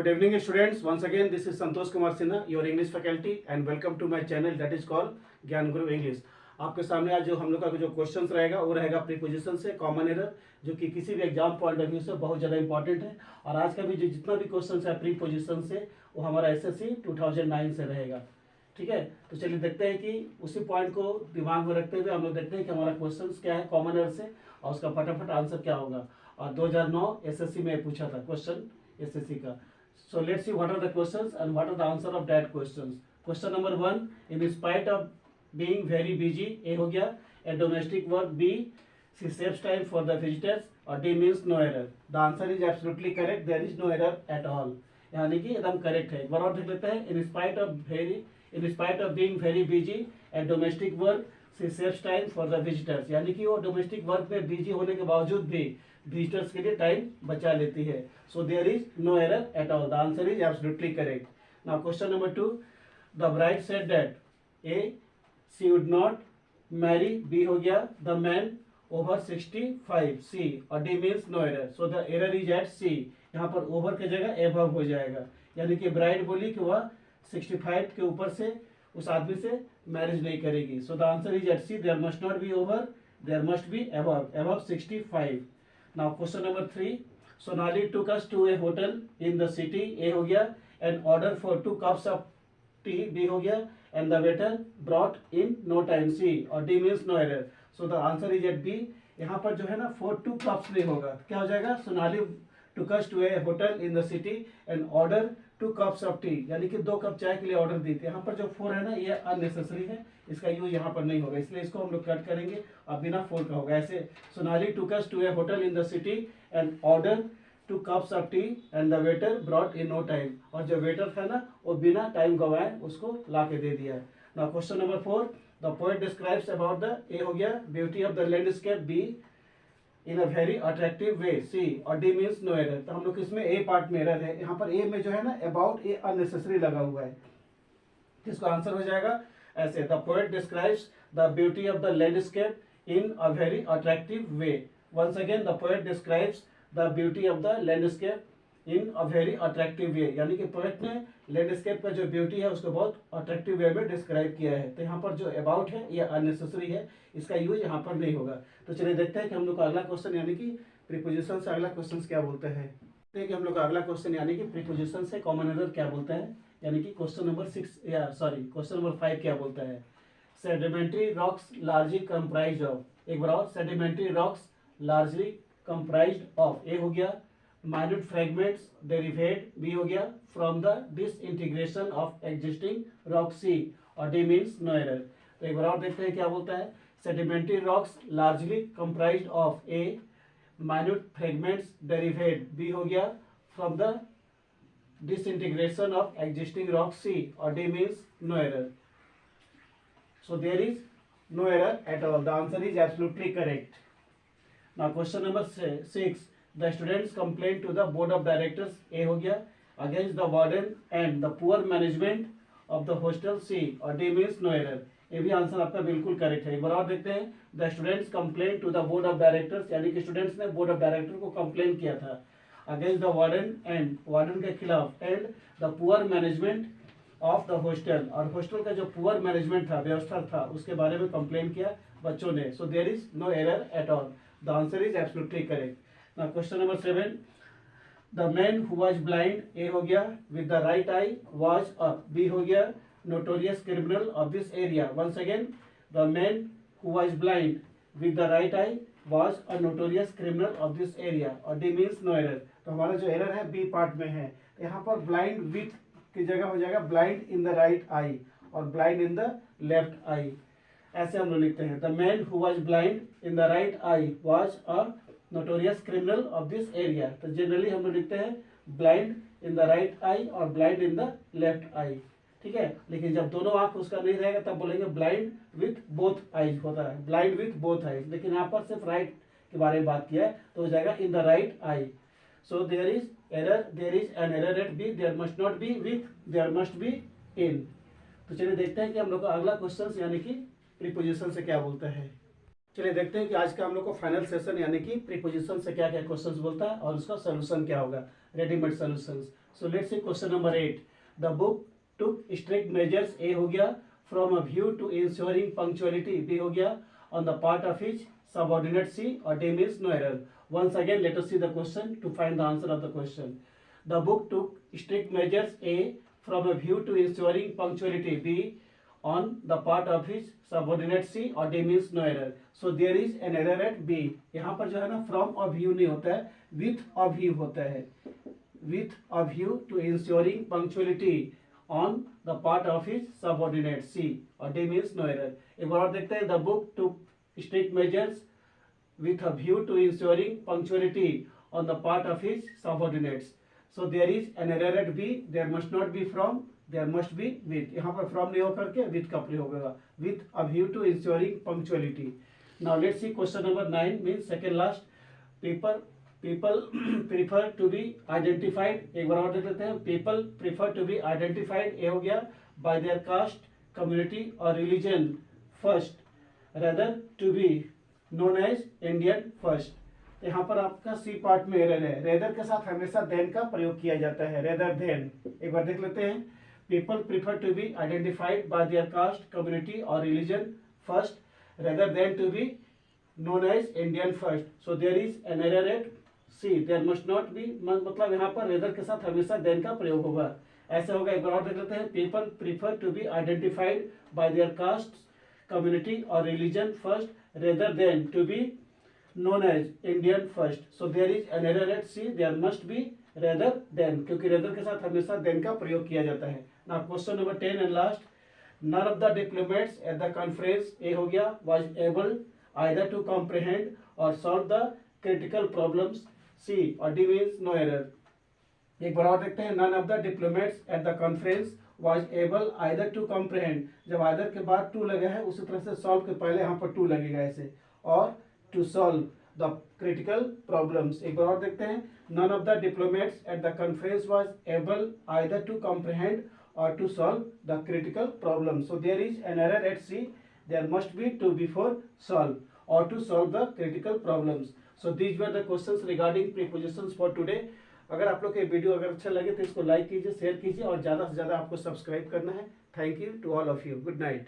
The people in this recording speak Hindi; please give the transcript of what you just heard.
Good evening, students. Once again, this is Santosh Kumar Sinha, your English faculty, and welcome to my channel that is called ज्ञान गुरु इंग्लिश। आपके सामने आज जो हम लोग का जो क्वेश्चंस रहेगा वो रहेगा प्रीपोजिशन से कॉमन एरर, जो कि किसी भी एग्जाम पॉइंट ऑफ व्यू से बहुत ज़्यादा इंपॉर्टेंट है। और आज का भी जो जितना भी क्वेश्चन है प्रीपोजिशन से वो हमारा एसएससी 2009 से रहेगा। ठीक है, तो चलिए देखते हैं कि उसी पॉइंट को दिमाग में रखते हुए हम लोग देखते हैं कि हमारा क्वेश्चन क्या है कॉमन एरर से और उसका फटाफट आंसर क्या होगा। और 2009 एसएससी में पूछा था क्वेश्चन एसएससी का। So let's see what are the questions and what are the answer of that questions. Question number 1, in spite of being very busy, A हो गया, a domestic work, B, she saves time for the visitors, और D means no error. The answer is absolutely correct. There is no error at all. यानी कि एकदम करेक्ट है। एक बार और देख लेते हैं। In spite of being very busy, a domestic work, she saves time for the visitors. यानी कि वो डोमेस्टिक वर्क में बिजी होने के बावजूद भी विजिटर्स के लिए टाइम बचा लेती है। So there is no error at all. The answer is absolutely correct. Now question number 2, the bride said that A she would not marry, B हो गया द मैन ओवर 65, सी, और D means no error. So the error is at C. यहाँ पर ओवर की जगह एबव हो जाएगा। यानी कि ब्राइड बोली कि वह 65 के ऊपर से उस आदमी से मैरिज नहीं करेगी। So the answer is at C. There must not be over, there must be above 65। Now question number 3, Sonali took us to a hotel in the city, A हो गया, and order for 2 cups of tea, B हो गया, and the waiter brought in no time, C, और D means no error. So the answer is at B. यहाँ पर जो है ना 4 2 cups नहीं होगा, क्या हो जाएगा? Sonali took us to a hotel in the city and order 2 cups of tea, यानी कि 2 कप चाय के लिए ऑर्डर दी थी। यहाँ पर जो 4 है ना ये अननेसेसरी है, इसका यूज यहाँ पर नहीं होगा, इसलिए इसको हम लोग कट करेंगे और बिना 4 का होगा। ऐसे Sonali took us to a hotel in the city and order 2 cups of tea and the waiter brought in no time, और जो वेटर था ना वो बिना टाइम गवाए उसको ला के दे दिया। Now question number 4, the poet describes about the, A हो गया, beauty of the landscape, B, in a very attractive way, C, और डी मीन्स नो एरर। तो हम लोग इसमें ए पार्ट में एरर है। यहाँ पर ए में जो है ना अबाउट, ए अननेसेसरी लगा हुआ है, इसको आंसर हो जाएगा ऐसे, the poet describes the beauty of the landscape in a very attractive way. Once again, the poet describes the beauty of the landscape in a very attractive way, यानी कि पोएट ने लैंडस्केप का जो ब्यूटी है उसको बहुत अट्रैक्टिव वे में डिस्क्राइब किया है। तो यहाँ पर जो अबाउट है ये अननेसेसरी है, इसका यूज यहाँ पर नहीं होगा। तो चलिए देखते हैं कि हम लोग का अगला क्वेश्चन यानी कि प्रीपोजिशन से अगला क्वेश्चन क्या बोलते हैं। देखते हैं कि हम लोग का अगला क्वेश्चन यानी कि प्रीपोजिशन से कॉमन एरर क्या बोलता है, यानी कि क्वेश्चन नंबर 5 क्या बोलता है। Sedimentary rocks largely comprised of, एक बार और, sedimentary rocks largely comprised of, A हो गया, माइन्यूट फ्रेगमेंट्स डेरिवेट, बी हो गया, from the disintegration of existing rock, C, और डी मीन्स नो एरर। तो एक बार और देखते हैं क्या बोलता है। Sedimentary rocks largely comprised of, A, minute fragments derivate, B हो गया, from the disintegration of existing rock, C, or D means no error. So there is no error at all. The answer is absolutely correct. Now question number 6, the students complained to the board of directors, A हो गया, against the warden and the poor management of the hostel, C, और D means no error. ये भी आंसर आपका बिल्कुल करेक्ट है। एक बार और देखते हैं। The students complain to the board of directors, यानी कि स्टूडेंट्स ने बोर्ड ऑफ डायरेक्टर को कंप्लेन किया था against the warden and, warden के खिलाफ, and the poor management of the hostel, और हॉस्टल का जो पुअर मैनेजमेंट था, व्यवस्था था, उसके बारे में कंप्लेन किया बच्चों ने। So there is no error at all. The answer is absolutely correct. Now question number 7, the man who was blind, A हो गया, with the right eye was a, B हो गया, notorious criminal of this area. Once again, the man who was blind with the right eye was a notorious criminal of this area, और D means no error। तो हमारा जो एरर है बी पार्ट में है। यहाँ पर ब्लाइंड विथ की जगह हो जाएगा ब्लाइंड इन द राइट आई और ब्लाइंड इन द लेफ्ट आई, ऐसे हम लोग लिखते हैं। The man who was blind in the right eye was a notorious criminal of this area. तो जनरली हम लोग लिखते हैं ब्लाइंड इन द राइट आई और ब्लाइंड इन द लेफ्ट आई, ठीक है। लेकिन जब दोनों आंख उसका नहीं रहेगा तब बोलेंगे ब्लाइंड विथ बोथ आईज होता है, ब्लाइंड विथ बोथ आईज। लेकिन यहाँ पर सिर्फ राइट के बारे में बात किया है तो हो जाएगा in the right eye. So there is error, there is an error at B, there must not be with, there must be in. तो चलिए देखते हैं कि हम लोग का अगला क्वेश्चन यानी कि प्रीपोजिशन से क्या बोलता है। चलिए देखते हैं कि आज का हम लोग को फाइनल सेशन यानी कि प्रीपोजिशन से क्या क्या क्वेश्चंस बोलता है और उसका सोल्यूशन क्या होगा, readymade solutions. So let's see question number 8। The book took strict measures, A हो गया, from a view to insuring punctuality, B हो गया, on the part of his subordinate, C, और D means no error. Once again let us see the question to find the answer of the question. The book took strict measures, A, from a view to insuring punctuality, B, on the part of his subordinate, C, or D means no error. So there is an error at B. यहाँ पर जो है ना from a view नहीं होता है, with a view होता है, with a view to ensuring punctuality on the part of his subordinate, C, और D means no error. एक बार और देखते हैं, the book took strict measures with a view to ensuring punctuality on the part of his subordinates. So there is an error at B. There must not be from, there must be with. यहाँ पर from नहीं होकर के with का प्रयोग होगा, with a view to ensuring punctuality. Now let's see question number 9 means second last. People prefer to be identified. एक बार और देख लेते हैं. People prefer to be identified, ये हो गया, by their caste, community और religion first, rather to be known as Indian first. यहाँ पर आपका सी पार्ट में एरर है, रेदर के साथ हमेशा देन का प्रयोग किया जाता है, रेदर देन। एक बार देख लेते हैं, people prefer to be identified by their caste, community और religion first, rather than to be known as Indian first. So there is an error at C, there must not be, मतलब यहाँ पर रेदर के साथ हमेशा देन का प्रयोग होगा, ऐसे होगा। एक बार और देख लेते हैं, people prefer to be identified by their caste, community और religion first, rather than to be known as Indian first. So there is an error at C. There must be rather than, क्योंकि rather के साथ हमेशा than का प्रयोग किया जाता है। Now question number 10 and last. None of the diplomats at the conference, A हो गया, was able either to comprehend or solve the critical problems, C, और D means no error. एक बार और देखते हैं, none of the diplomats at the conference was able either to comprehend, जब either के बाद to लगा है उसी तरह से solve के पहले यहाँ पर to लगेगा ऐसे, और to solve the critical problems. एक बार और देखते हैं, none of the diplomats at the conference was able either to comprehend or to solve the critical problems. So there is an error at C. There must be to before solve or to solve the critical problems. So these were the questions regarding prepositions for today. अगर आप लोग के वीडियो अगर अच्छा लगे तो इसको लाइक कीजिए, शेयर कीजिए और ज़्यादा से ज़्यादा आपको सब्सक्राइब करना है। Thank you to all of you. Good night.